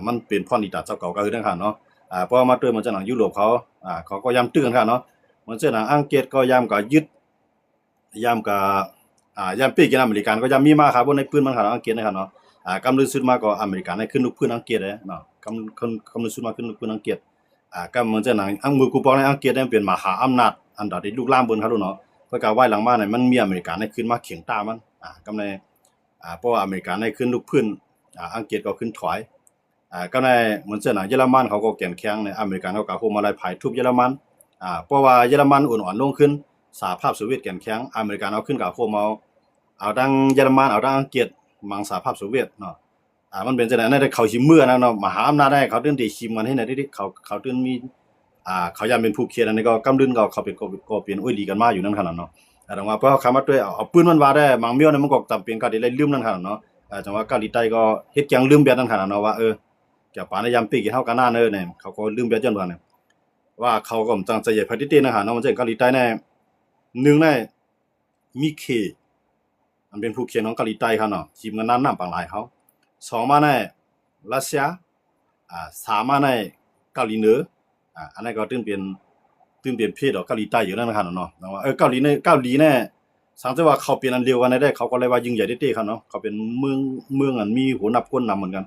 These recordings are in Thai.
มันเป็นพรนิตาเจ้าเก่าก็คือนั่นค่ะเนาะเพราะมาด้วยมันจะหนังยุโรปเขาก็ย้ำเตือนค่ะเนาะมันจะหนังอังกฤษก็ย้ำก็ยึดย้ำก็ย้ำปีกินอเมริกันก็ย้ำมีมาครับบนในปืนมันค่ะอังกฤษนะครับเนาะกำลังสุดมาก็อเมริกันให้ขึ้นลูกปืนอังกฤษเลยเนาะกำลังสุดมาขึ้นลูกปืนอังกฤษก็มันจะหนังอังมือกูปองในอังกฤษเนี่ยเป็นมหาอำนาจอันดับที่ลูกล่ามบนครับเนาะก็กะไว้หลังมาเนี่ยมันมีอเมริกันให้ขึ้นมาเขียงตามันกำในเพราะว่าอเมริกันให้ขึ้นลูกพื้นอังกฤษก็ขึ้นถอยก็ในเหมือนเช่นเยอรมันเขาก็แข็งแข็งในอเมริกันเขาก็โหมาไล่ภายทุบเยอรมันเพราะว่าเยอรมันอ่อนๆลงขึ้นสหภาพโซเวียตแข็งแข็งอเมริกันเอาขึ้นกับโหมาเอาดังเยอรมันเอาดังอังกฤษมังสหภาพโซเวียตเนาะมันเป็นจังได๋ในเขาสิเมื่อนะเนาะมหาอำนาจได้เขาตื่นที่ชิมกันให้ไหนที่เขาตื่นมีเขาย่านเป็นผู้เขียนอันนี้ก็กำลึงเขาเป็นก็เป็นโอ้ยดีกันมาอยู่นั่นขนาดเนาะแต่ว่าเพราะคำว่าด้วยเอาปืนมันว่าได้บางเมียวเนี่ยมันก็จำเป็นก็ได้ลืมนั่นขนาดเนาะจังว่าเกาหลีใต้ก็เฮ็ดจังลืมแบบนั้นขนาดเนาะว่าแกปานในยามปีกี่เฮากันนาเนี่ยเขาก็ลืมแบบจังว่าเนี่ยว่าเขาก็ตั้งใจจะพัฒนานะฮะเนาะมันจะเกาหลีใต้เนี่ย1ในมีเคมันเป็นผู้เขียนของเกาหลีใต้ครับเนาะทีมงานนั้นนำปังหลายเขา2มาในรัสเซีย3มาในเกาหลีเหนืออันนั้นก็ตื่นเป็นเพศของเกาหลีใต้อยู่นั่นนะครับเนาะว่าเกาหลีเนี่ยสังเกตว่าเขาเป็นอันเดียวกันได้เขาก็เลยว่ายิ่งใหญ่เต้ๆครับเนาะเขาเป็นเมืองอันมีหัวนับก้นนำเหมือนกั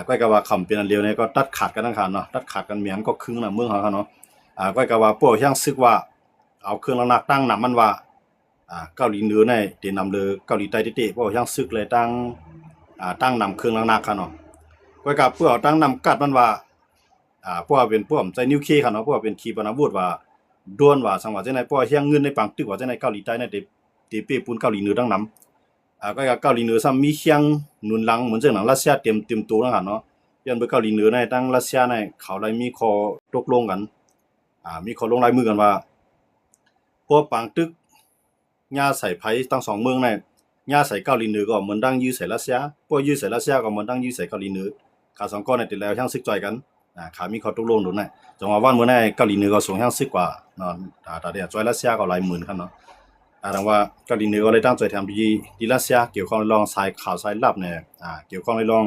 นก็ก็ว่าคำเป็นอันเดียวเนี่ยก็ตัดขาดกันนะครับเนาะตัดขาดกันเหมือนก็ครึ่งน่ะเมืองเขาครับเนาะก็ก็ว่าพวกยังซึกว่าเอาเครื่องหนักตั้งนำมันว่าเกาหลีเหนือเนี่ยได้นำเลยเกาหลีใต้เต้ๆพวกยังซึกเลยตั้งนำเครื่องหนักครับเนาะก็ก็เพื่อตั้งนำกัดมันว่าพวกเป็นพวกใจนิวเคลียร์ครับเนาะพวกเป็นขีปนาวุธว่าด้วนว่าสังว่าจังได๋พวกเฮียงเงินในปังตึกว่าจังได๋เกาหลีใต้เนี่ยได้เปปูนเกาหลีเหนือดังนำก็เกาหลีเหนือซ้ำมีเฮียงหนุนหลังเหมือนจังหนังรัสเซียเต็มตัวนะครับเนาะย้อนไปเกาหลีเหนือในตั้งรัสเซียในเขาได้มีข้อตกลงกันมีข้อลงลายมือกันว่าพวกปังตึกย่าใส่ไผทั้ง2เมืองในย่าใส่เกาหลีเหนือก็เหมือนดังยื้อใส่รัสเซียพวกยื้อใส่รัสเซียก็เหมือนดังยื้อใส่เกาหลีเหนือขา2ก้อนเนี่ยติดแล้วทั้งซึกจ่อยกันขามีข้อตกลงนู่นน่ะจังว่าวันมื้อในเกาหลีเหนือก็สูงทั้งซึกกว่าเนาะตาเดียวจ่อยรัสเซียก็หลายหมื่นครับเนาะดังว่าเกาหลีเหนือก็เลยตั้งใจทำที่รัสเซียเกี่ยวข้องลองสายข่าวสายลับเนี่ยเกี่ยวข้องลอ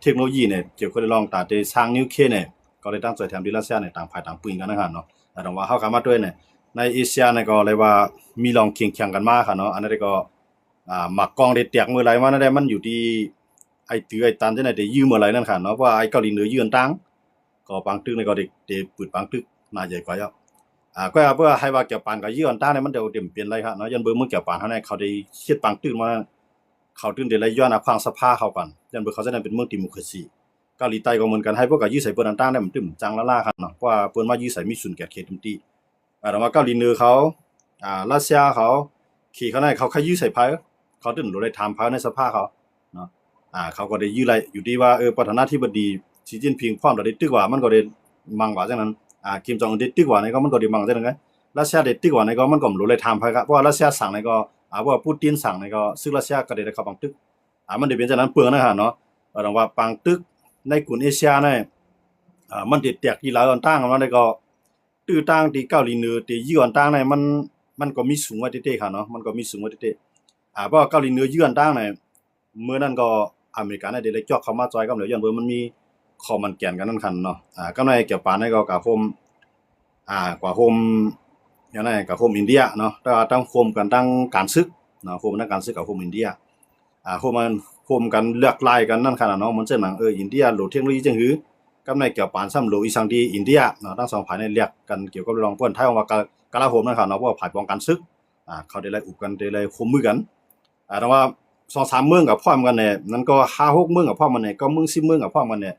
งเทคโนโลยีเนี่ยเกี่ยวข้องลองตาได้สร้างนิวเคลียร์เนี่ยก็เลยตั้งใจทำที่รัสเซียเนี่ยต่างฝ่ายต่างปืนกันนะครับเนาะดังว่าเฮาเข้ามาด้วยเนี่ยในเอเชียเนี่ยก็เลยว่ามีลองเคียงกันมาค่ะเนาะอันนั้นก็หมักกองได้แตกมื้อไหลมานั่นได้มันอยู่ที่ไอ้ตือไอ้ตันจังได๋ได้ยืมมื้อไหลนั่นค่ะเนาะเพราะไอ้เกาหลีเหนือยืนตังก็ปังตึกเนี่ยก็ได้ปืนปังตึกน่าใหญ่กว่าแล้วก็เพื่อให้ว่าเกี่ยวปานกับยืนตังเนี่ยมันเดี๋ยวเต็มเปลี่ยนเลยครับเนาะยันเบิ่งมึงเกี่ยวปานเฮาเนี่ยเขาได้เฮ็ดปังตึกมาเขาตึงได้เลยย้อนความสภาเข้ากันยันเบิ่งเขาจะได้เป็นเมืองดิโมคราซีเกาหลีใต้ก็เหมือนกันให้พวกก็ยื้อใส่เปิ้นต่างๆได้มันตึมจังละล่าครับเนาะเพราะว่าเปิ้นมายื้อใส่มีศูนย์แก่เขตเต็มที่แต่ว่าเกาหลีเหนือเขารัสเซียเขาขี่เขาได้เขาแค่ยื้อใส่ไผเขาตึ้นบ่ได้ถามไผในสภาเขาเนาะเขาก็ได้ยื้อไรอยู่ที่ว่าประธานาธิบดีสีจิ้นผิงพร้อมได้ตึกว่ามันก็ได้มังว่าจังนั้นคิมจองอึนได้ตึกว่าในก็มันก็ได้มังจังนั้นไงรัสเซียได้ตึกว่าในก็มันก็บ่รู้เลยถามไผครับเพราะว่ารัสเซียสั่งในก็เพราะว่าปูตินสั่งในก็ซึ่งรัสเซียก็ได้เข้าปังตึกมันได้เป็นจังนั้นเปลืองนะครับเนาะดังว่าปังตึกในกลุ่มเอเชียเนี่ยมันได้แตกที่หลายต่างๆเนาะในก็ตื้อต่างที่เกาหลีเหนือที่ยือนต่างเนี่ยมันก็มีสูงไว้เต้ๆครับเนาะมันก็มีสูงไว้เต้ๆเพราะว่าเกาหลีเหนือยือนต่างเนี่ยมื้อนั้นก็อเมริกันได้เลยจอกเข้ามาจอยกับเหลือย้อนเบิ่งมันมีข้อมันแก่นกันนั่นคั่นเนาะก็ในเกี่ยวปานในก็กะโฮมกว่าโฮมอย่างนั้นก็โฮมอินเดียเนาะแต่ว่าตั้งโฮมกันตั้งการศึกเนาะโฮมในการศึกกับโฮมอินเดียโฮมกันเลือกลายกันนั่นคั่นเนาะมันจังหนังอินเดียโหลดเทคโนโลยีจังหือกับในเกี่ยวปานซ้ำโหลอีสังที่อินเดียเนาะทั้ง2ฝ่ายในเรียกกันเกี่ยวกับรองเปิ้นไทยว่ากลาโหมนั่นคั่นเนาะเพราะว่าฝ่ายป้องกันศึกเขาได้ไล่อุบกันได้ไล่คุมมือกันแต่ว่า2-3เมืองกับพร้อมกันเนี่ยนั้นก็5-6เมืองกับพร้อมกันเนี่ยก็เมือง10เมืองกับพร้อมกันเนี่ย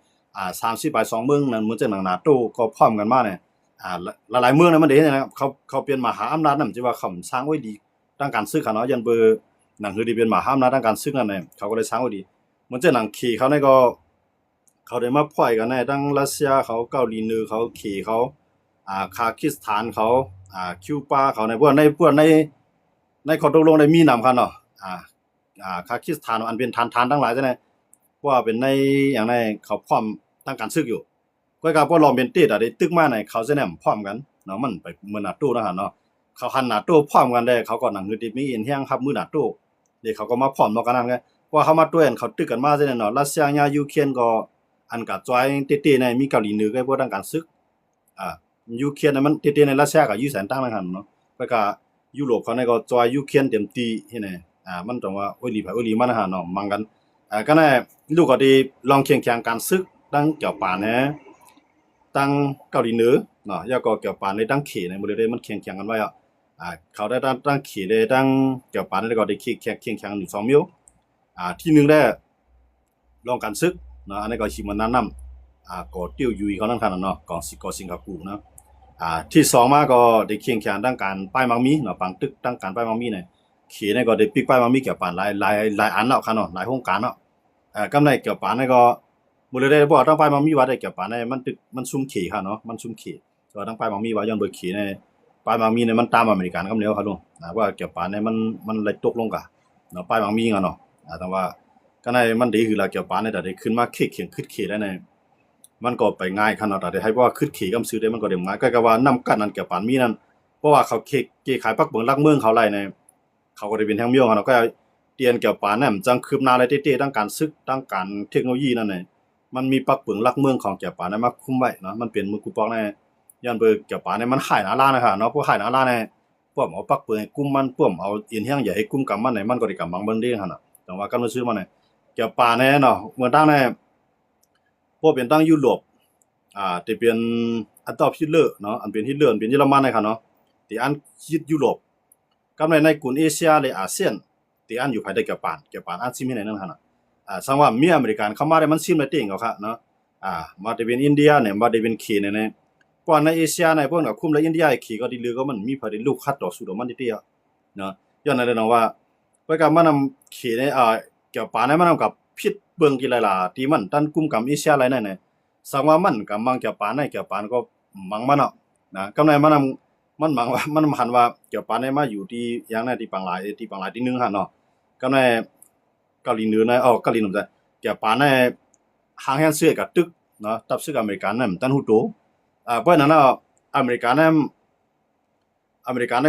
30ไป2เมืองนั้นเหมือนจังหนังนาโตก็พร้อมกันมาเนี่ยหลายๆเมืองนั้นมันได้นะครับเขาเป็นมหาอำนาจนั่นสิว่าเขาสร้างไว้ดีตั้งการศึกเนาะยันเบอร์หนังคือที่เป็นมหาอำนาจทางการศึกนั่นเนี่ยเขาก็เลยสร้างไว้ดีเหมือนจังหนังขี่เขาเนี่ยก็เขาได้มาพ่อยกันในทั้งรัสเซียเขาเกาหลีเหนือเขาขี่เขาคาซัคสถานเขาคิวบาเขาในพวกในข้อตกลงได้มีนำคั่นเนาะคาซัคสถานอันเป็นฐานทั้งหลายจังได๋ว่าเป็นในอย่างในเขาพร้อมทางการศึกอยู่ก็ก็บ่รอเป็นเตได้ตึกมาในเขาสิแนมพร้อมกันเนาะมันไปเหมือนNATOนะหั่นเนาะเขาหัน NATO พร้อมกันได้เขาก็หนังคือที่มีเอ็นแฮงครับมือ NATO เดี๋ยวเขาก็มาพร้อมเนาะกันนั่นไงว่าเขามาด้วยกันเขาตึกกันมาจังได๋เนาะรัสเซียญายูเครนก็ อันกะจอยเต้ๆในมีเกาหลีเหนือก็พวกทางการศึกอ่ายูเครนน่ะมันเต้ๆในรัสเซียก็อยู่แสนตั้งแล้วหั่นเนาะแล้วก็ยุโรปเขาเนี่ยก็จอยยูเครนเต็มที่เฮ็ดแหน่มันต้องว่าโอ้ยหลีไผโอ้ยหลีมันหั่นเนาะมังกันก็ได้ลูกก็ดีลองเคียงๆการศึกตั้งเกี่ยวปานแหนตั้งเกาหลีเหนือเนาะแล้วก็เกี่ยวปานในตั้งเขในบ่ได้มันเคียงๆกันไว้เขาได้ตั้งเขได้ตั้งเกี่ยวปานแล้วก็ได้เคียงๆ1 2มิ้วที่หนึงได้ลองการศึกเนาะอันนี้ก็สิมันแนะนำก็ติ้วยุยเขานั่นคั่นเนาะก็สิงคโปร์นะที่สองมาก็ได้เคียงแข่งด้านการป้ายมังมีเนาะปังตึกด้านการป้ายมังมีเนี่ยเขียนเนี่ยก็ได้ปิกป้ายมังมีเกี่ยวปานหลายอันเนาะคั่นเนาะหลายโครงการเนาะกำไรเกี่ยวปานเนี่ยก็บ่ได้บ่ต้องป้ายมังมีว่าได้เกี่ยวปานเนี่ยมันตึกมันซุ่มเขค่ะเนาะมันซุ่มเขแต่ว่าต้องป้ายมังมีว่าย้อนเบิกเขเนี่ยป้ายมังมีเนี่ยมันตามอเมริกันกับแล้วครับลุงว่าเกี่ยวปานเนี่ยมันเลยตกลงกะเนาะป้ายมังมีเนาะแต่ว่าก็ในมันดีคือละเกี่ยวปานเนี่ยได้ขึ้นมาเขียงขึ้นเขได้เนี่ยมันก็ไปง่ายขนาดได้ให้ว่าขึ้นขี่กำซื้อได้มันก็ได้ง่ายก็ว่านํกันนั้นเกี่ยวปานมีนั้นเพราะว่าเขาเกขายปักเบิงลักเมืองเขาไล่ในเขาก็ได้เป็นทางเมียวเนาะก็เตียนเกี่ยวปานนั้นจังคืบหน้าอะไรเต้ๆทั้งการศึกทั้งการเทคโนโลยีนั่นน่ะมันมีปักเบิงลักเมืองของเกี่ยวปานนั้นมาคุมไว้เนาะมันเป็นมือกูปอกในย่านเบิกเกี่ยวปานนั้นมันขายหน้าร้านนะคะเนาะพวกขายหน้าร้านเนี่ยพวกเอาปักเบิงให้กุมมันพวกเอาอินเฮียงใหญ่ให้กุมกับมันมันก็ได้กับมังเบิ่งเด้หั่นน่ะแต่ว่ากำลังซื้อมันเนี่ยเกี่ยวปานเนี่ยเนาะเมื่อตั้งในพวกเป็นตั้งยุโรปที่เป็นอันตอบฮิตเลอร์เนาะอันเป็นฮิตเลอร์อันเป็นเยอรมันนะครับเนาะที่อันคิดยุโรปกับในกลุ่มเอเชียและอาเซียนที่อันอยู่ภายใต้เกี่ยวปานอันซิมให้ในนั้นหั่นน่ะสังว่ามีอเมริกันเข้ามาได้มันซิมได้เต็งเอาค่ะเนาะมาได้เป็นอินเดียเนี่ยมาได้เป็นเขในพวกในเอเชียในพวกก็คุมและอินเดียเขก็ดีลือก็มันมีพอได้ลูกคัดต่อสู้มันติๆเนาะย้อนนั้นเนาะว่าเพิ่นก็มานำเขในเกี่ยวปานมันนำกับพิษเบิ่งกี่หลายๆที่มันตันกลุ่มกับเอเชียหลายนั่นน่ะสังว่ามันก็มังเกี่ยวปานในเกี่ยวปานก็มังมันเนาะนะกำในมันนำมันมังว่ามันหันว่าเกี่ยวปานในมาอยู่ที่อย่างนั้นที่ปางหลายที่นึงหั่นเนาะกำในเกาหลีเหนือในเกาหลีเหนือเกี่ยวปานในหางแฮนเสื้อกับตึกเนาะตับซึกอเมริกันนั่นตันฮู้โตเพราะนั้นเนาะอเมริกัน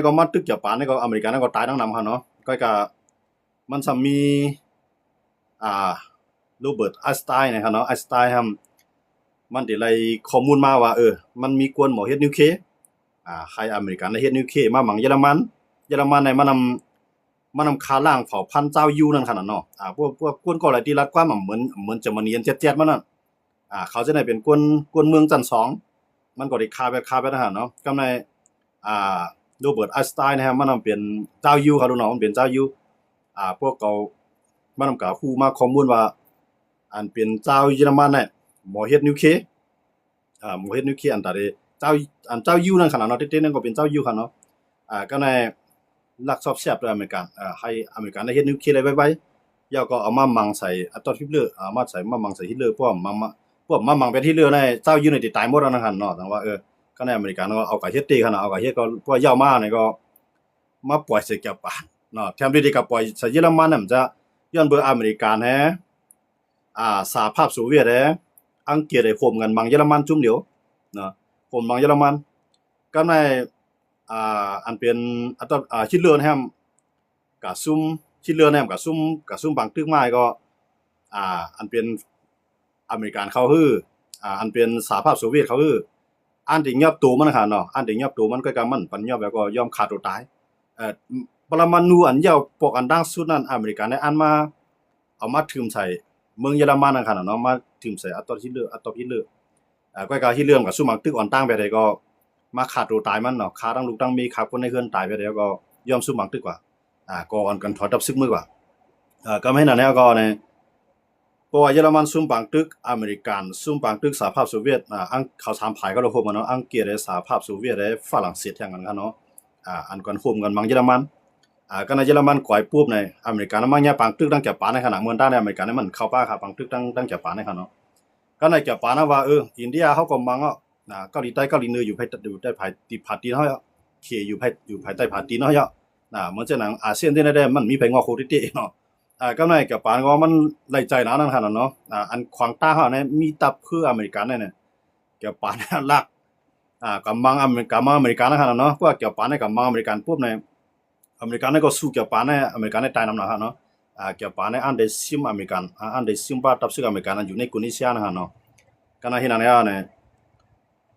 ก็มาตึกเกี่ยวปานในก็อเมริกันก็ตายทั้งนำหั่นเนาะก็มันซะมีอ่าโรเบิร์ตไอน์สไตน์นะครับเนาะไอน์สไตน์มันได้ไล่ข้อมูลมาว่ามันมีกวนหมอเฮ็ดนิวเคลียร์ใครอเมริกันได้เฮ็ดนิวเคลียร์มาหมังเยอรมันในมานำคาร่างเผ่าพันธุ์เจ้ายูนั่นขนาดเนาะพวกกวนก่อหลายที่รัฐกว่าเหมือนจะมาเนียนแจ๊ดๆมันนั่นเขาจะได้เป็นกวนเมืองจันทร์2มันก็ได้คาไปทหารเนาะกำในอ่าโรเบิร์ตไอน์สไตน์นะครับมันนำเป็นเจ้ายูครับลูกน้องมันเป็นเจ้ายูพวกเขามันนำกะฮู้มาข้อมูลว่าอันเป็นเจ้าเยอรมันเนี่ยหมอเฮ็ดนิวเคลียร์หมอเฮ็ดนิวเคลียร์อันตาเดเจ้ายูนั่นขนาดเนาะเต้ๆนั่นก็เป็นเจ้ายูคั่นเนาะก็ในลักซอบแซ่บด้วยอเมริกันให้อเมริกันได้เฮ็ดนิวเคลียร์ได้ไวๆแล้วก็เอามามังใส่อัตราฮิตเลอร์มามังใส่ฮิตเลอร์พวกมามังเป็นฮิตเลอร์ในเจ้ายูนี่ติตายหมดแล้วนั่นคั่นเนาะแต่ว่าก็ในอเมริกันก็เอากะเฮ็ดตีคั่นน่ะเอากะเฮ็ดก็พวกเหย้ามานี่ก็มาปล่อยใส่เกี่ยวปานเนาะแถมที่ก็ปล่อยใส่เยอรมันน่ะมันจะย้อนเบิ่งอเมริกันแฮสหภาพโซเวียตอังกฤษได้ข่มกันมังเยอรมันจุ่มเดียวเนาะข่มมังเยอรมันก็ในอันเป็นฮิตเลอร์แฮมก็ซุ่มฮิตเลอร์แฮมก็ซุ่มบังตึกไม้ก็อันเป็นอเมริกันเขาฮืออันเป็นสหภาพโซเวียตเขาฮืออันที่ยับตัวมันค่ะเนาะอันที่ยับตัวมันก็มันปัญญาแล้วก็ยอมฆ่าตัวตายปรมาณูอันยาวพวกอันดังสุดนั้นอเมริกันได้อันมาเอามาทึมใส่เมืองเยอรมันนั่นค่ะเนาะมาทึมใส่อัตราฮิตเลอร์ก็ฮิตเลอร์ก็ซุ่มบังตึกอ่อนตั้งไปได้ก็มาฆ่าตัวตายมันเนาะฆ่าทั้งลูกทั้งเมียฆ่าคนในเฮือนตายไปแล้วก็ยอมซุ่มบังตึกว่าก่อนกันถอยทับซึกมือกว่าก็ไม่นั่นแล้วก็ในเพราะว่าเยอรมันซุ่มบังตึกอเมริกันซุ่มบังตึกสหภาพโซเวียตอังเขาถามภายก็เราพบมาเนาะอังกฤษและสหภาพโซเวียตและฝรั่งเศสอย่างนั้นกันเนาะอันก่อนร่วมกันมังเยอรมันก็ในเยอรมันก่อยปุ๊บในอเมริกันมันเนี่ยปังตึกตั้งแก่ปานในขณะเมืองด้านในอเมริกันมันเข้าป่าครับปังตึกตั้งแก่ปานในขณะเนาะก็ในแก่ปานนะว่าอินเดียเขาก็มังเกาหลีใต้เกาหลีเหนืออยู่ภายภายติผาตีนเฮาเขอยู่ภายใต้ผาตีนเฮาเหมือนจะหนังอาเซียนที่ได้มันมีไผงอโคติติเนาะก็ในแก่ปานก็มันไล่ใจหนานั่นขนาดเนาะอันขวางตาเฮาเนี่ยมีตับคืออเมริกันเนี่ยแก่ปานลักกับมังอเมริกันนะครับเนาะพวกเกี่ยวปานในกับมังอเมริกันปุ๊บในอเมริกันในก็สู้เกี่ยวปานในอเมริกันในตายนำนะฮะเนาะเกี่ยวปานในอันเดซิมอเมริกันอันเดซิมบาตับซึกอเมริกันอยู่ในกุนิเซียนะฮะเนาะ ก็น่าเห็นอันนี้เนี่ย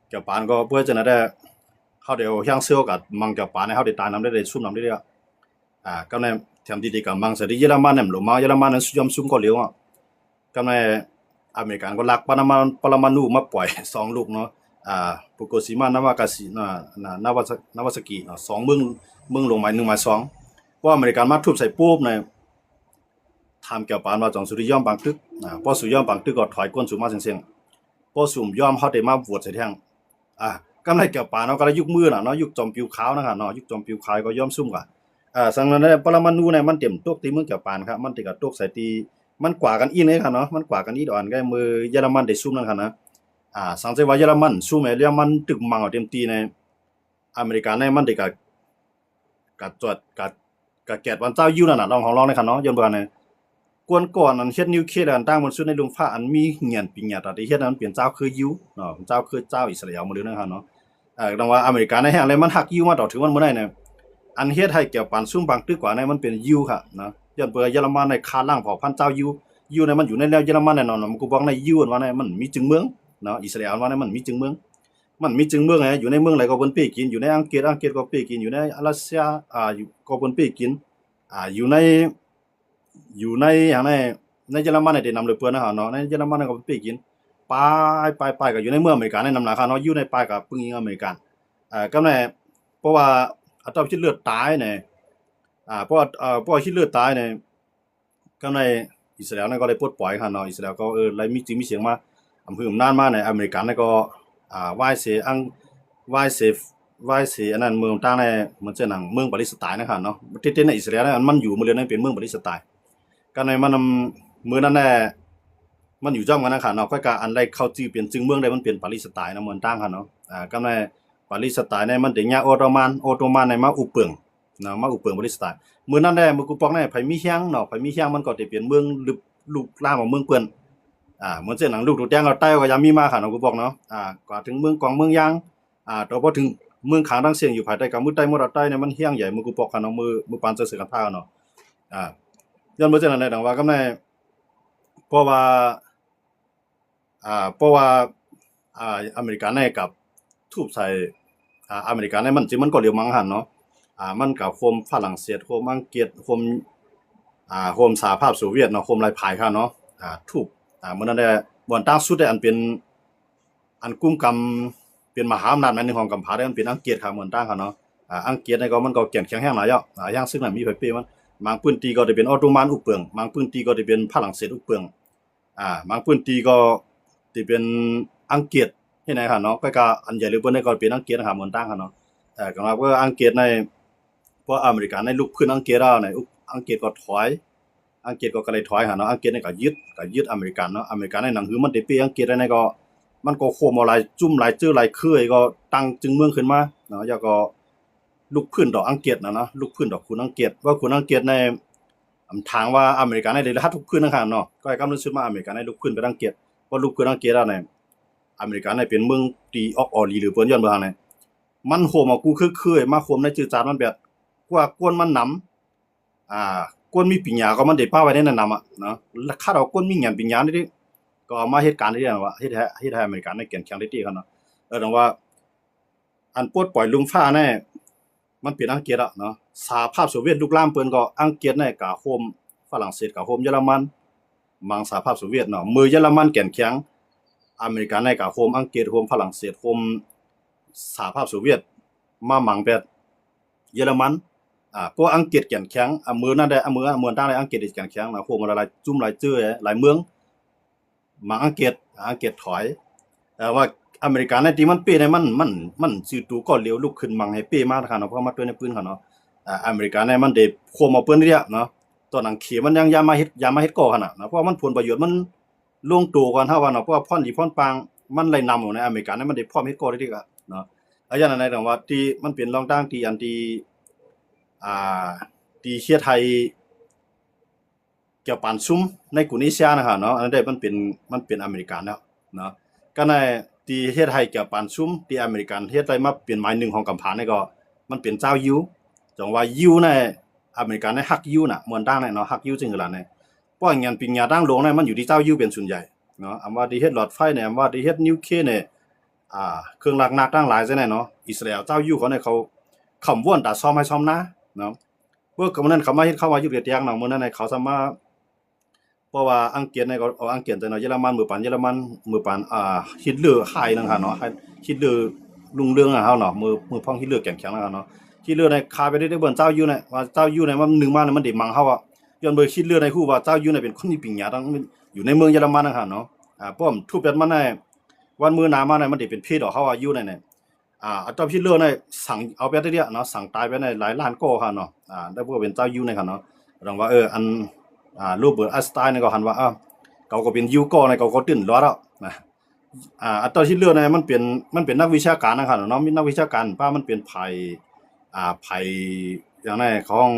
เกี่ยวปานก็เพื่อจะนั่นได้เขาเดี๋ยวย่างเสื้อกับมังเกี่ยวปานเนี่ยเขาได้ตายน้ำได้ซุ่มน้ำได้ก็ในแถมดีๆกับมังเสด็จเยอรมันเนี่ยหรือมาเยอรมันนั้นยอมซุ่มก็เลี้ยวก็ในอเมริกันก็ลักปรมาณูมาปล่อย2ลูกเนาะฟุกุชิมานาวากาซินาวาซากิเนาะ2เมืองลงหมาย1หมาย2เพราะอเมริกันมาทุบใส่ปุ๊บเนี่ยทำเกี่ยวปานว่าจองสุริยอมบางตึกพอสุริยอมบางตึกก็ถอยก้นสู่มาเสียงพอสุ่มยอมเขาได้มาบวชใส่แท่งกำไรเกี่ยวปานเนาะก็ได้ยุคมือน่ะเนาะยุคจอมปิวขาวนะครับเนาะยุคจอมปิวขาวก็ยอมซุ่มกันสังนั้นปรมาณูเนี่ยมันเต็มตกตีเมืองเกี่ยวปานครับมันติกับตกใส่ตีมันกว่ากันอีเลยครับเนาะมันกว่ากันอีดอนก็มือเยอรมันได้ซุ่มนั่นครับนะสังเกตว่าเยอรมันซุ่มเยอรมันตึกมังเอาเต็มตีในอเมริกันเนี่ยมันได้กับจวดกับแกดวันเจ้ายู่นั่นน่ะลองของลองในครับเนาะย้อนบ่กันเนี่ยกวนก่อนอันเฮ็ดนิวเคลียร์อันตั้งบนสุดในโรงฟ้าอันมีเงียนปิญญาตาที่เฮ็ดนั้นเปลี่ยนเจ้าคือยิวเนาะเจ้าคือเจ้าอิสราเอลมาเลยนะครับเนาะดังว่าอเมริกันในแห่งอะไรมันหักยิวมาต่อถึงมันบ่ได้เนี่ยอันเฮ็ดให้เกี่ยวปันซุ่มบางตึกกว่าในมันเป็นยิวครับนะย้อนเปิดเยอรมันในคาล่างเผ่าพันธุ์เจ้ายิวในมันอยู่ในแนวเยอรมันแน่นอนมันกูบอกในยิวว่าในมันมีจึงเมืองเนาะอิสราเอลว่าในมันมีจึงเมืองไงอยู่ในเมืองไหนก็เพิ่นเป้กินอยู่ในอังกฤษก็เป้กินอยู่ในรัสเซียอยู่ก็เพิ่นเป้กินอยู่ในอย่างในเยอรมันเนี่ยได้นำเลยเปิ้นนะฮะเนาะในเยอรมันก็เป้กินไปก็อยู่ในเมืองอเมริกันในนำราคาเนาะอยู่ในปลายกับปึ้งยิงอเมริกันก็ในเพราะว่าอัตราคิดเลือดตายเนี่ยเพราะว่าคิดเลือดตายเนี่ยก็ในอิสราเอลนั่นก็เลยปลดปล่อยค่ะเนาะอิสราเอลก็ไล่มีจริงมีเสียงมาอำเภออำนาจมาในอเมริกันนั่นก็ไหว้เสียอันนั้นเมืองต่างในเหมือนเช่นหนังเมืองปาเลสไตน์นะครับเนาะที่ในอิสราเอลนั้นมันอยู่มื้อเรียนนั้นเป็นเมืองปาเลสไตน์ก็ในมันมื้อนั้นแน่มันอยู่จ้อมกันนะครับเนาะก็การอันใดเข้าชื่อเปลี่ยนจึงเมืองใดมันเปลี่ยนปาเลสไตน์นะเหมือนต่างกันเนาะก็ในปาเลสไตน์เนี่ยมันได้ญาออตโตมันในมาอุเปิงนะมาอุเปิงปาเลสไตน์มื้อนั้นแน่มื้อกูปอกแน่ไผมีเฮียงเนาะไผมีเฮียงมันก็ได้เปลี่ยนเมืองลูกล่ามของเมืองเปิ้นเหมือนเช่นหนังลูกถูกแจ้งเอาใต้ก็ยามมีมาค่ะเนาะกูบอกเนาะกว่าถึงเมืองกองเมืองยางต่อพอถึงเมืองขางดังเสียงอยู่ภายใต้กับมือใต้มรดใต้เนี่ยมันเฮียงใหญ่มือกูปอกค่ะเนาะมือปานเจอเสือกันผ้าเนาะย้อนบ่เช่นนั้นได้ดังว่าก็ในเพราะว่าอเมริกันเนี่ยกับทูบใส่อเมริกันเนี่ยมันจริงมันก็เรียวมังหันเนาะมันกับโฮมฝรั่งเศสโฮมอังกฤษโฮมสหภาพโซเวียตเนาะโฮมหลายภายค่ะเนาะทูบมื้อนั้นได้บ่อนตั้งสุดได้อันเป็นอันกุมกำเป็นมหาอำนาจอันนึงของกำพร้าได้มันเป็นอังกฤษครับเหมือนตั้งค่ะเนาะอังกฤษนี่ก็มันก็แข็งแรงหลายอย่างซึ่งนั้นมีไผเป้มันบางพื้นที่ก็ได้เป็นออตโตมันอุเปิงบางพื้นที่ก็ได้เป็นฝรั่งเศสอุเปิงบางพื้นที่ก็ที่เป็นอังกฤษเฮ็ดไหนค่ะเนาะก็อันใหญ่หรือเปิ้นนี่ก็เป็นอังกฤษนะครับเหมือนตั้งค่ะเนาะก็ว่าอังกฤษในเพราะอเมริกันในลุกขึ้นอังกฤษแล้วในอังกฤษก็ถอยอังกฤษก็เลยถอยหาเนาะอังกฤษนี่ก็ยึดอเมริกันเนาะอเมริกันในหนังหือมันได้เปอังกฤษได้ก็มันก็โคมเอาหลายจุ่มหลายจื้อหลายเคยก็ตั้งจึงเมืองขึ้นมาเนาะแล้วก็ลุกพื้นดอกอังกฤษนะเนาะลุกพื้นดอกคุณอังกฤษว่าคุณอังกฤษในทางว่าอเมริกันในได้ฮัดทุกพื้นนะครับเนาะก็ให้กำลังซื้อมาอเมริกันในลุกพื้นไปอังกฤษว่าลุกพื้นอังกฤษแล้วในอเมริกันในเป็นเมืองตีออกออลีหรือเปิ้นย้อนบ่ทางในมันโหมเอากูคือมาโหมในจื้อจานมันแบบกว่ากวนมันหนำกวนมีปิญญาก็มันได้ป้าไว้ในนั้นนำเนาะคาดเอากวนมีหยังปิญญานี่ก็มาเฮ็ดการได้ว่าเฮ็ดให้อเมริกันในแก่นแข็งได้ครับเนาะดังว่าอันปลดปล่อยลุงฟ้าแน่มันเป็นอังกฤษเนาะสหภาพโซเวียตลุกลามเปิ้นก็อังกฤษในก็โฮมฝรั่งเศสก็โฮมเยอรมันมังสหภาพโซเวียตเนาะมือเยอรมันแก่นแข็งอเมริกันในก็โฮมอังกฤษโฮมฝรั่งเศสโฮมสหภาพโซเวียตมามังแบบเยอรมันเพราะอังกฤษแก่นแข็งมือนั้นได้มือตั้งได้อังกฤษแก่นแข็งนะโฮมหลายจุ่มหลายจื้อหลายเมืองมาอังกฤษถอยว่าอเมริกันในที่มันเป้ในมันสิตูก็เลี้ยวลุกขึ้นมังให้เป้มาค่ะเนาะเพราะมาตัวในปืนค่ะเนาะอเมริกันในมันได้โคมเอาปืนเรียเนาะตอนนั้นเขมันยังยามาเฮ็ดก่อหั่นน่ะเนาะเพราะมันผลประโยชน์มันลงตัวก่อนเฮาว่าเนาะเพราะว่าพ่อนดีพ่อนปางมันไล่นำอยู่ในอเมริกันมันได้พร้อมเฮ็ดก่อได้ดีกว่าเนาะอย่างนั้นได้ว่าที่มันเป็นรองตั้งที่อันที่ที่เชียไทยเกี่ยวปันซุ่มในกุนิเซียนะครับเนาะอันได้มันเป็นอเมริกันแล้วเนาะก็ในที่เฮ็ดให้เกี่ยวปันซุ่มที่อเมริกันเฮ็ดได้มาเป็นหมายหนึ่งของกำพานนี่ก็มันเป็นเจ้ายิวจังว่ายิวในอเมริกันในฮักยิวน่ะเหมือนตั้งเนาะฮักยิวจึงคือล่ะเนี่ยเพราะงั้นปิญญาตั้งลงเนี่ยมันอยู่ที่เจ้ายิวเป็นส่วนใหญ่ เนาะอำว่าดีเฮ็ดหลอดไฟเนี่ยอำว่าดีเฮ็ดนิวเคลียร์เนี่ยเครื่องหนักๆตั้งหลายจังได๋เนาะอิสราเอลเจ้าอยู่เขาเนี่ยเขาคำว่นตาซ่อมให้ซ่อมนะเนาะเมื่อก็มื้อนั้นเขามาเฮ็ดเข้ามาอยู่เวียดเตียงเนาะมื้อนั้นเขาสามารถเพราะว่าอังกฤษเนี่ยก็เอาอังกฤษแต่เนาะเยอรมันมือปานเยอรมันมือปานฮิตเลอร์หายนั่นค่ะเนาะฮิตเลอร์รุ่งเรืองอะเฮาเนาะมือพ้องฮิตเลอร์แข็งๆนั่นค่ะเนาะฮิตเลอร์เนี่ยคาไปได้เบิ่นเจ้าอยู่เนี่ยว่าเจ้าอยู่เนี่ยมัน1มาเนี่ยมันได้มังเฮาอะย้อนเบิ่ฮิตเลอร์ในฮู้ว่าเจ้าอยู่เนี่ยเป็นคนที่ปิงหยาตั้งอยู่ในเมืองเยอรมันนั่นค่ะเนาะป้อมทุบแบบมันได้วันมื้อหน้ามาเนี่ยมันได้เป็นเพศดอกเฮาอยู่เนี่ยอัตราฮิตเลอร์เนี่ยสั่งเอาไปได้เนาะสั่งตายไปในหลายล้านก็ค่ะเนาะได้บ่เป็นเจ้าอยู่เนี่ยค่ะเนาะรองว่าอันโรเบิร์ตไอน์สไตน์เนี่ยก็หันว่าเขาก็เป็นยูก่อในเขาก็ตื่นรอแล้วนะอัตราที่เลือกเนี่ยมันเป็นนักวิชาการนะครับเนาะมีนักวิชาการป้ามันเป็นภัยอย่างไรของ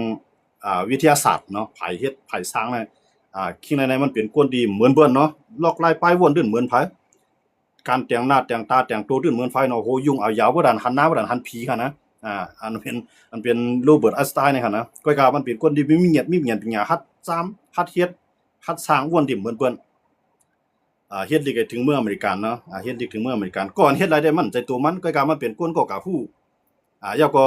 วิทยาศาสตร์เนาะภัยเฮ็ดภัยสร้างเนี่ยคิงในมันเป็นกวนดีเหมือนเบิ่นเนาะลอกลายป้ายวนตื่นเหมือนไผการแต่งหน้าแต่งตาแต่งตัวตื่นเหมือนไฟเนาะโหยุ่งเอายาวบ่ดันหันหน้าบ่ดันหันผีค่ะนะอันเป็นโรเบิร์ตไอน์สไตน์เนี่ยค่ะนะก้อยกามันเป็นคนที่มีเงียบเป็นหยังฮัดซ้ำฮัดเฮ็ดฮัดสร้างวนที่เหมือนเปิ้นเฮ็ดลีกถึงเมืองอเมริกันเนาะเฮ็ดลีกถึงเมืองอเมริกันก่อนเฮ็ดหลายได้มันใจตัวมันก้อยกามันเป็นคนก็กาผู้ยาวก็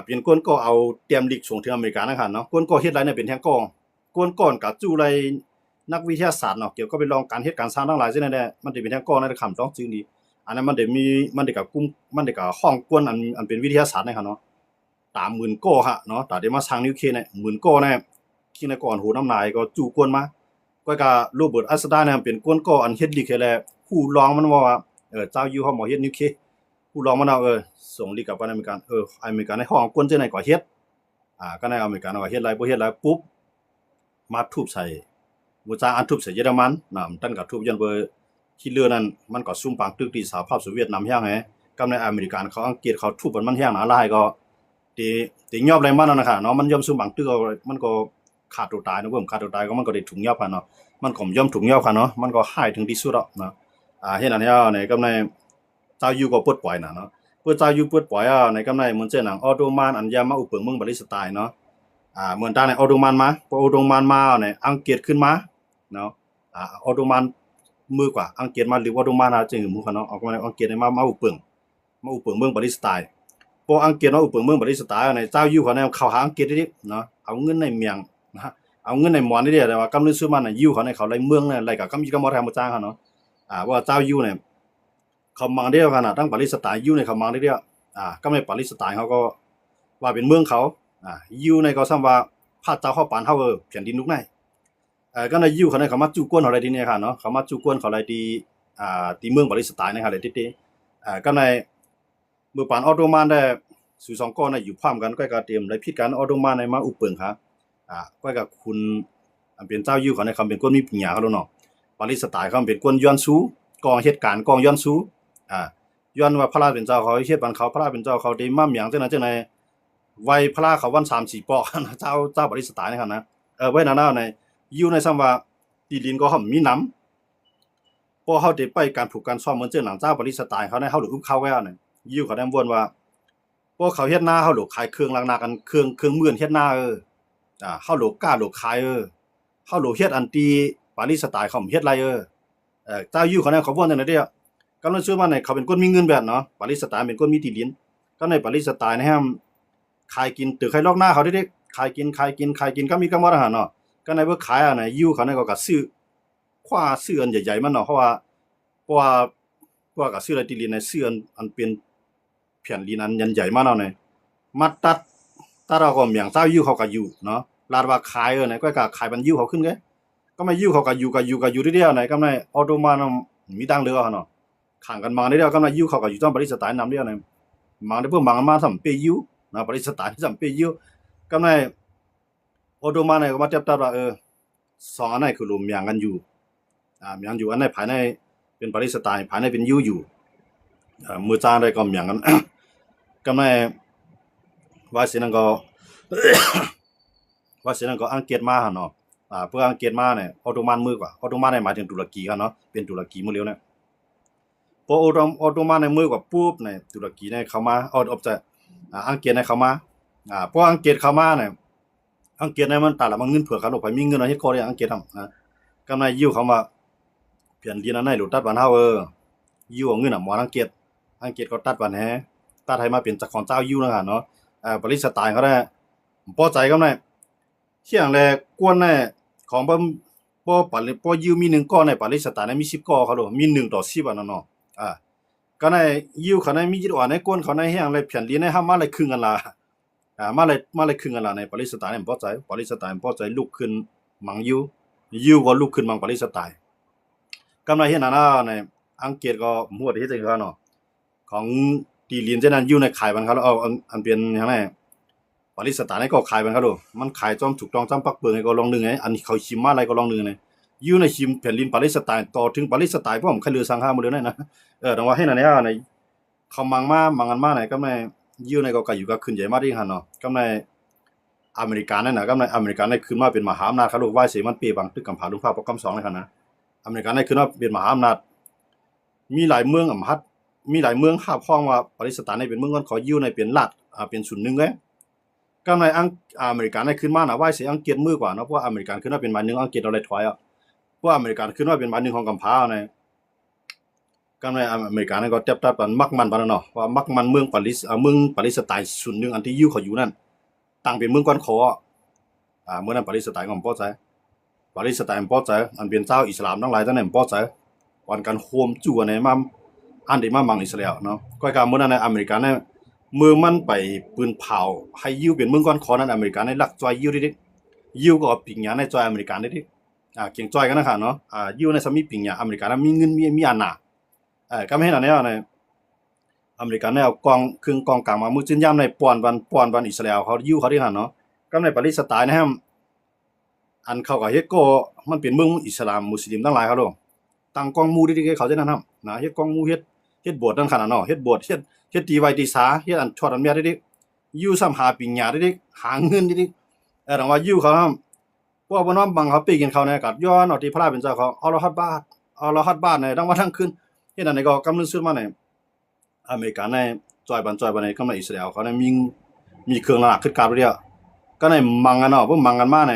เป็นคนก็เอาเตรียมลีกส่งถึงอเมริกานะครับเนาะคนก็เฮ็ดหลายเนี่ยเป็นแท้งก่อนก่อนก็จู้ไรนักวิทยาศาสตร์เนาะเกี่ยวกับไปลองการเฮ็ดการสร้างทั้งหลายซินั่นแหละมันสิเป็นแท้งก่ในคำต้องจึงดีอันนั้นมันได้กับกลุ่มมันได้กับห้องกวนอันเป็นวิทยาศาสตร์นะครับเนาะตามหมื่นก่อฮะเนาะตาได้มาสร้างนิวเคลียร์เนี่ยหมื่นก่อเนี่ยคิดในก่อนโหน้ำนายก็จู่กวนมาก็กะโรเบิร์ตไอน์สไตน์เนี่ยเป็นกวนก่ออันเฮ็ดลีกแหละผู้รองมันว่าเจ้าอยู่เฮาบ่เฮ็ดนิวเคลียร์ผู้รองมันเอาส่งลีกกับอเมริกันอเมริกันในห้องกวนจังได๋ก็เฮ็ดก็ในอเมริกันว่าเฮ็ดหลายบ่เฮ็ดหลายปุ๊บมาทุบใส่บ่จางอันทุบใส่เยอรมันน่ะตั้นก็ทุบยันเบอที่เรือนั้นมันก็ซุ่มปังตึกที่สหภาพโซเวียตนำแฮงแฮกับในอเมริกันเขาอังกฤษเขาทุบมันแฮงหลายก็ตียอบอะไรมันนะครับเนาะมันย่อมซุ่มบังตึกมันก็ขาดตัวตายนะเพิ่มขาดตัวตายก็มันก็ได้ถุงยอบค่ะเนาะมันก็ย่อมถุงยอบค่ะเนาะมันก็หายถึงที่สุดแล้วเนาะเฮ็ดอันนี้ในกำในเจ้าอยู่ก็ปลดปล่อยน่ะเนาะเพื่อเจ้าอยู่ปลดปล่อยในกำในเหมือนเจ้าหนังออโตมันอันยามาอุปเปิงเมืองบริสไตล์เนาะเหมือนตาในออโตมันมาพอออโตมันมาเนี่ยอังกฤษขึ้นมาเนาะออโตมันมือกว่าอังกฤษมาหรือออโตมันจึงหมู่ค่ะเนาะออกมาอังกฤษมาอุปเปิงเมืองบริสไตล์พออังกฤษเนาะอุปเปิงเมืองบริสไตล์ในเจ้าอยู่เขาเนี่ยเข้าหาอังกฤษดิเนาะเอาเงินในเมียงนะเอาเงินในหมอนนี่เด้แต่ว่ากำนึกซื้อมาน่ะอยู่เขาในเขาไล่เมืองเนี่ยไล่กับกำมีกำบ่แทนบ่จ้างเขาเนาะว่าเจ้าอยู่เนี่ยเขามังเดียวกันน่ะตั้งปาเลสไตน์อยู่ในเขามังเดียวก็ในปาเลสไตน์เขาก็ว่าเป็นเมืองเขาอยู่ในก็ซ้ำว่าพาเจ้าเข้าปานเฮาแผ่นดินลุกในก็ในอยู่เขาในเขามาจู่กวนเขาไล่ที่นี่ค่ะเนาะเขามาจู่กวนเขาไล่ที่เมืองปาเลสไตน์นะครับไล่ติก็ในมือปานออโตมันได้สู่2ก้อนน่ะอยู่พร้อมกันก็เตรียมได้ผิดกันออโตมันในมาอุปเปิงครับก็กับคุณเป็นเจ้าอยู่เขาในคำเป็นคนมีปัญญาเขาแล้วเนาะปาเลสไตน์เขาเป็นคนย้อนซูกองเหตุการณ์กองย้อนซูย้อนว่าพระราชเป็นเจ้าเขาเฮ็ดบันเขาพระราชเป็นเจ้าเขาได้มาหยังจังนั้นจังได๋ไว้พระราชเขาวัน3-4ปอกเจ้าปาเลสไตน์นะครับนะไว้นั่นน่ะในอยู่ในซ้ำว่าที่ดินก็เฮามีน้ำพอเฮาได้ไปการผูกการซ่อมเหมือนเจ้าหนังเจ้าปาเลสไตน์เขาได้เฮาหลุอุบเข้าไว้เอาเนี่ยอยู่เขาได้บ่นว่าพวกเขาเฮ็ดนาเฮาหลุขายเครื่องล้างหน้ากันเครื่องมือเฮ็ดนาเฮาโหลกล้าโหลขายเฮาโหลเฮ็ดอันตีปารีสไตล์เขาเฮ็ดไรเจ้าอยู่เขาเนี่ยเขาบ่นจังได๋เด้อกำลังชื่อว่าเนี่ยเขาเป็นคนมีเงินแบบเนาะปารีสไตล์เป็นคนมีที่ดินก็ในปารีสไตล์นะครับขายกินตึกใครลอกหน้าเขาเด้ขายกินก็มีกำว่าเนาะก็ในเบิ่ขายอันน่ะอยู่เขาเนี่ยก็ซื้อคว้าซื้ออันใหญ่ๆมันเนาะเพราะว่าก็ซื้อที่ดินในซื้ออันเป็นแผ่นดินอันใหญ่ๆมาเนาะเนี่ยมาตัดเราก็เมียงเจ้าอยู่เขาก็อยู่เนาะลาดว่าขายไหนก็ขายบันอยู่เขาขึ้นไงก็ไม่อยู่เขาก็อยู่เดียวไหนก็ไม่ออโตมันมีตังเรือเนาะข้างกันมาเดียวก็ไม่อยู่เขาก็อยู่ต้องปารีสไตน์นำเดียวไหนมาได้เพิ่มมาทำเปยูนะปารีสไตน์ทำเปยูก็ไม่ออโตมันก็มาเทียบว่าสองอันไหนคือรวมเมียงกันอยู่เมียงอยู่อันไหนภายในเป็นปารีสไตน์ภายในเป็นยูอยู่มือจ้างได้ก็เมียงกันก็ไม่ว่าสินั่นก็อังกฤษมาเนาะเพื่ออังกฤษมาเนี่ยออโตมันมือกว่าออโตมันเนี่ยหมายถึงตุรกีเนาะเป็นตุรกีมื้อเร็วเนี่ยพอออโตมันในมือกว่าปุ๊บเนี่ยตุรกีเนี่ยเข้ามาอังกฤษเนี่ยเข้ามาพออังกฤษเข้ามาเนี่ยอังกฤษเนี่ยมันตาละมันเงินเผื่อเขาลงไปมีเงินเฮ็ดคอได้อังกฤษทำกำไรอยู่เขามา เปลี่ยนดินอันไหนหลุดตัดบ้านเฮาอยู่เอาเงินหมอนอังกฤษก็ตัดบ้านแฮตัดให้มาเป็นจักของเจ้าอยู่นะเนาะปาเลสไตน์เขาได้พอใจกับได้เที่ยงแลกวนแน่ของบ่บ่อยู่มี1ก้อนในปาเลสไตน์มี10ก้อเขาโดมี1ต่อ10อันนั้นเนาะก็ในอยู่เขาในมีจิตอ่อนในกวนเขาในเฮียงเลยเพียนลีในห้ามมาเลยครึ่งกันล่ะมาเลยครึ่งกันล่ะในปาเลสไตน์พอใจปาเลสไตน์พอใจลุกขึ้นมังอยู่ก็ลุกขึ้นมังปาเลสไตน์กำไรเฮ็ดนั่นน่ะในอังกฤษก็มั่วที่เฮ็ดจังซั่นเนาะของตีลีนเจ้านั้นอยู่ในขายมันเขาเอาอันเป็นหยังไงปาเลสไตน์ก็ขายมันเขาดูมันขายจอมถูกต้องจำปักเปิงก็ลองนึงไงอันนี้เขาชิมมาอะไรก็ลองนึงไงอยู่ในชิมแผ่นดินปาเลสไตน์ต่อถึงปาเลสไตน์พร้อมใครเหลือสังหาหมดเลยนะดังว่าให้นั่นเนี่ยในเขามังกันมาไหนก็ในอยู่ในก็อยู่ก็ขึ้นใหญ่มากที่หั่นเนาะก็ในอเมริกันนั่นน่ะก็ในอเมริกันได้ขึ้นมาเป็นมหาอำนาจเขาลูกว่าสิมันปีบังตึกกำผาลุงภาพปกำ2เลยคั่นนะอเมริกันได้ขึ้นมาเป็นมหาอำนาจมีหลายเมืองอำหัดมีหลายเมืองคาบคล้องว่าปาเลสไตน์ในเป็นเมืองก่อนขออยู่ในเป็นรัฐเป็นศูนย์หนึงเลยก็ในอเมริกันได้ขึ้นมาน่ะว่าสิอังกฤษมือกว่าเนาะเพราะอเมริกันขึ้นมาเป็นบ้านนึงอังกฤษเอาเลยถอยเพราะอเมริกันขึ้นมาเป็นบ้านนึงของกำผาในก็ในอเมริกันก็จับตัดมักมันปานนั้นเนาะว่ามักมันเมืองปาเลสไตน์ศูนย์หนึงอันที่อยู่เขาอยู่นั่นตั้งเป็นเมืองก่อนขอเมื่อนั้นปาเลสไตน์ก็บ่พอใจปาเลสไตน์บ่พอใจอันเป็นเจ้าอิสลามทั้งหลายทั้งนั้นบ่พอใจวันกันโฮมจู่ในมาอันที่มามังอิสราเอลเนาะก็การเมื่อนั้นในอเมริกันเนี่ยเมืองมันไปปืนเผาให้อยู่เป็นเมืองก่อนขอนั้นอเมริกันในลักจอยอยู่ดิอยู่ก็ปิงหยาในจอยอเมริกันดิเก่งจอยกันนะครับเนาะอยู่ในสมิปิงหยาอเมริกันมีเงินมีอาณาก็ไม่เห็นอันนี้ในอเมริกันเนี่ยเอากองครึ่งกองกลางมามือจิ้นย่ำในปอนวันอิสราเอลเขาอยู่เขาที่นั่นเนาะก็ในปาเลสไตน์นะครับอันเขาก็เฮ็ดก็มันเป็นเมืองอิสลามมุสลิมทั้งหลายเขาโลตั้งกองหมู่ดิเขาจะนั่นครับนะเฮ็ดกองหมู่เฮ็ดโบสถ์นั่นขนาดเนาะเฮ็ดโบสถ์เฮ็ดตีไว้ตีสาเฮ็ดอันชอดอันเมียดิอยู่ซ้ำหาปิงหยาดิหาเงินดิดังว่าอยู่เขาครับพวกบ่นอนบังเขาไปกินข้าวในอากาศย้อนเอาที่พระเป็นเจ้าเขาอัลลอฮ์บาทในทั้งวันทั้งคืนเฮ็ดอันนี้ก็กำลังซื้อมาในอเมริกันในจอยบันในกำลังอิสราเอลเขาในมีเครื่องระดับขึ้นกราบเรียก็ในมังกันเนาะพวกมังกันมาใน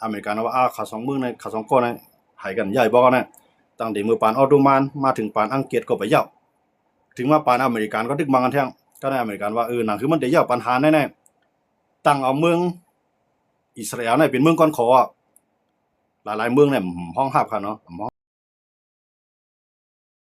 อเมริกันว่าขา2มื้อในขา2ก้อนในหายกันใหญ่บ่กันตั้งแต่มือปานออตโตมันมาถึงปานอังกฤษก็ไปยาวถึงว่าปานอเมริกันก็ตึกมังกันแท้งก็ในอเมริกันว่านั่นคือมันได้ยาวปัญหาแน่ๆตั้งเอาเมืองอิสราเอลในเป็นเมืองก่อนขอหลายๆเมืองเนี่ยห้องรับคั่นเนาะ